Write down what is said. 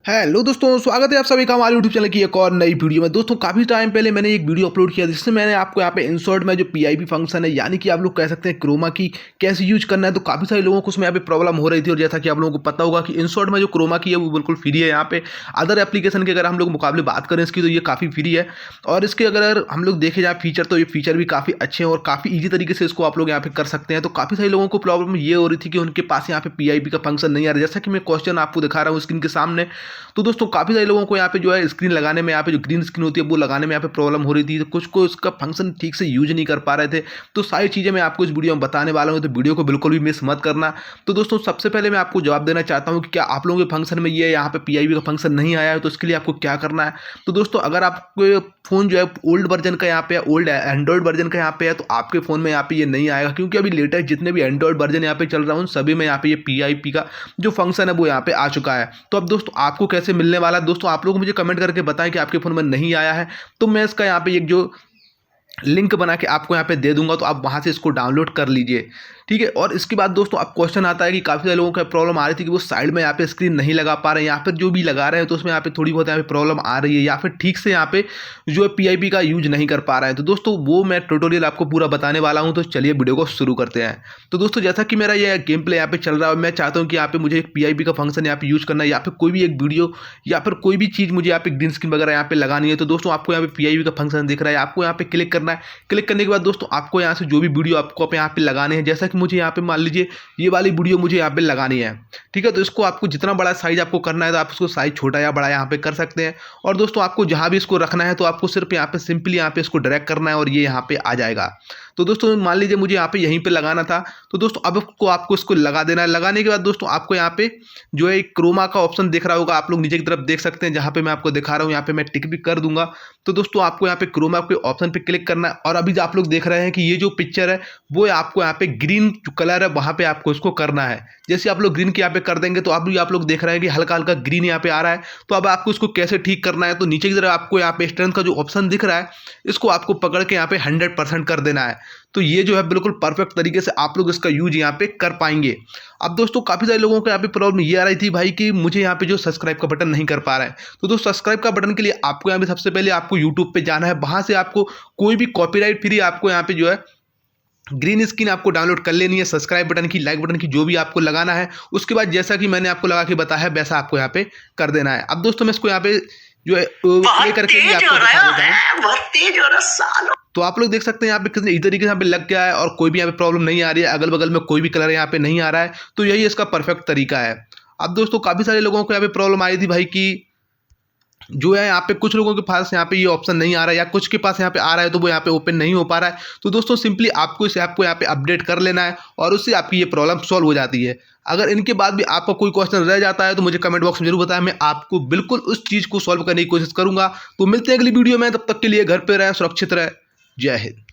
Hello दोस्तों, स्वागत है आप सभी का हमारे यूट्यूब चैनल की एक और नई वीडियो में। दोस्तों काफ़ी टाइम पहले मैंने एक वीडियो अपलोड किया जिससे मैंने आपको यहाँ पे इंसर्ट में जो पीआईबी फंक्शन है, यानी कि आप लोग कह सकते हैं क्रोमा की कैसे यूज करना है। तो काफ़ी सारे लोगों को उसमें यहाँ पे प्रॉब्लम हो रही थी, और जैसा कि आप लोगों को पता होगा कि इंसर्ट में जो क्रोमा की है वो बिल्कुल फ्री है। यहाँ पे अदर एप्लीकेशन के अगर हम लोग मुकाबले बात करें इसकी, तो ये काफ़ी फ्री है। और इसके अगर हम लोग देखे जाए फीचर, तो ये फीचर भी काफ़ी अच्छे हैं और काफ़ी ईजी तरीके से इसको आप लोग यहाँ पे कर सकते हैं। तो काफ़ी सारे लोगों को प्रॉब्लम ये हो रही थी कि उनके पास यहाँ पे पीआईबी का फंक्शन नहीं आ रहा, जैसा कि मैं क्वेश्चन आपको दिखा रहा हूँ स्क्रीन के सामने। तो दोस्तों काफ़ी सारे लोगों को यहाँ पे जो है स्क्रीन लगाने में, यहाँ पे जो ग्रीन स्क्रीन होती है वो लगाने में यहाँ पे प्रॉब्लम हो रही थी। तो कुछ को इसका फंक्शन ठीक से यूज नहीं कर पा रहे थे। तो सारी चीज़ें मैं आपको इस वीडियो में बताने वाला हूँ, तो वीडियो को बिल्कुल भी मिस मत करना। तो दोस्तों सबसे पहले मैं आपको जवाब देना चाहता हूँ कि क्या आप लोगों के फंक्शन में ये यहाँ पे पीआईबी का फंक्शन नहीं आया है, तो इसके लिए आपको क्या करना है। तो दोस्तों अगर आपके फ़ोन जो है ओल्ड वर्जन का यहाँ पे ओल्ड एंड्रॉइड वर्जन का यहाँ पे है, तो आपके फ़ोन में यहाँ पे ये नहीं आएगा, क्योंकि अभी लेटेस्ट जितने भी एंड्रॉइड वर्जन यहाँ पे चल रहा हूँ सभी में यहाँ पे ये पीआईबी का जो फंक्शन है वो यहाँ पे आ चुका है। तो अब दोस्तों आपको कैसे मिलने वाला है, दोस्तों आप लोग मुझे कमेंट करके बताएं कि आपके फ़ोन में नहीं आया है। तो मैं इसका यहाँ पे एक जो लिंक बना के आपको यहाँ पे दे दूंगा, तो आप वहाँ से इसको डाउनलोड कर लीजिए, ठीक है। और इसके बाद दोस्तों अब क्वेश्चन आता है कि काफ़ी सारे लोगों का प्रॉब्लम आ रही थी कि वो साइड में यहाँ पे स्क्रीन नहीं लगा पा रहे हैं, यहाँ पर जो भी लगा रहे हैं तो उसमें यहाँ पे थोड़ी बहुत यहाँ पे प्रॉब्लम आ रही है, या फिर ठीक से यहाँ पे जो है पीआईबी का यूज नहीं कर पा रहे हैं। तो दोस्तों वो मैं ट्यूटोरियल आपको पूरा बताने वाला हूँ, तो चलिए वीडियो को शुरू करते हैं। तो दोस्तों जैसा कि मेरा ये गेम प्ले यहाँ पे चल रहा है, मैं चाहता हूँ कि यहाँ पे मुझे एक पीआईबी का फंक्शन यहाँ पे यूज करना है, या फिर कोई भी एक वीडियो या फिर कोई भी चीज़ मुझे यहाँ पे ग्रीन स्क्रीन वगैरह यहाँ पे लगानी है। तो दोस्तों आपको यहाँ पे पीआईबी का फंक्शन दिख रहा है, आपको यहाँ पे क्लिक करना है। क्लिक करने के बाद दोस्तों आपको यहाँ से जो भी वीडियो आपको यहाँ पे लगाने हैं, जैसा कि मुझे यहाँ पे मान लीजिए ये वाली वीडियो मुझे यहाँ पे लगानी है, ठीक है। तो इसको आपको जितना बड़ा साइज आपको करना है तो आप इसको साइज छोटा या बड़ा यहाँ पे कर सकते हैं। और दोस्तों आपको जहाँ भी इसको रखना है तो आपको सिर्फ यहाँ पे सिंपली यहाँ पे इसको ड्रैग करना है और ये यहाँ पे आ जाएगा। तो दोस्तों मान लीजिए मुझे यहाँ पे यहीं पे लगाना था, तो दोस्तों अब आपको इसको लगा देना है। लगाने के बाद दोस्तों आपको यहाँ पे जो है क्रोमा का ऑप्शन दिख रहा होगा, आप लोग नीचे की तरफ देख सकते हैं, जहाँ पे मैं आपको दिखा रहा हूँ यहाँ पे मैं टिक भी कर दूंगा। तो दोस्तों आपको यहाँ पे क्रोमा के ऑप्शन पे क्लिक करना है, और अभी आप लोग देख रहे हैं कि ये जो पिक्चर है वो आपको यहाँ पे ग्रीन जो कलर है वहाँ पे आपको इसको करना है। जैसे आप लोग ग्रीन के यहाँ पे कर देंगे तो अभी आप लोग देख रहे हैं कि हल्का हल्का ग्रीन यहाँ पे आ रहा है। तो अब आपको इसको कैसे ठीक करना है, तो नीचे की तरफ आपको यहाँ पे स्ट्रेंथ का जो ऑप्शन दिख रहा है इसको आपको पकड़ के यहाँ पे 100% कर देना है। तो ये जो है बिल्कुल परफेक्ट तरीके से आप लोग इसका यूज यहाँ पे कर पाएंगे। अब दोस्तों काफ़ी सारे लोगों को यहाँ पे प्रॉब्लम ये आ रही थी भाई कि मुझे यहाँ पे जो सब्सक्राइब का बटन नहीं कर पा रहा है। तो दोस्तों सब्सक्राइब का बटन के लिए आपको यहाँ पे सबसे पहले आपको यूट्यूब पे जाना है, वहाँ से आपको कोई भी कॉपीराइट फ्री आपको यहाँ पे जो है ग्रीन स्क्रीन आपको डाउनलोड कर लेनी है, सब्सक्राइब बटन की, लाइक बटन की, जो भी आपको लगाना है। उसके बाद जैसा कि मैंने आपको लगा के बताया है वैसा आपको यहाँ पे कर देना है। अब दोस्तों मैं इसको यहाँ पे जो है प्ले करके भी आपको दिखा देता हूँ। बहुत तेज हो रहा सालो। तो आप लोग देख सकते हैं यहाँ पे कितने इस तरीके से यहाँ पे लग गया है, और कोई भी यहाँ पे प्रॉब्लम नहीं आ रही है, अगल बगल में कोई भी कलर यहाँ पे नहीं आ रहा है। तो यही इसका परफेक्ट तरीका है। अब दोस्तों काफ़ी सारे लोगों को यहाँ पे प्रॉब्लम आई थी भाई कि जो है यहाँ पे कुछ लोगों के पास यहाँ पे ये ऑप्शन नहीं आ रहा है, या कुछ के पास यहाँ पे आ रहा है तो वो यहाँ पे ओपन नहीं हो पा रहा है। तो दोस्तों सिंपली आपको इस ऐप को यहाँ पे अपडेट कर लेना है, और उससे आपकी ये प्रॉब्लम सॉल्व हो जाती है। अगर इनके बाद भी आपका कोई क्वेश्चन रह जाता है तो मुझे कमेंट बॉक्स में जरूर बताएं, मैं आपको बिल्कुल उस चीज़ को सॉल्व करने की कोशिश करूंगा। तो मिलते हैं अगली वीडियो में, तब तक के लिए घर पे रहें, सुरक्षित रहें। जय हिंद।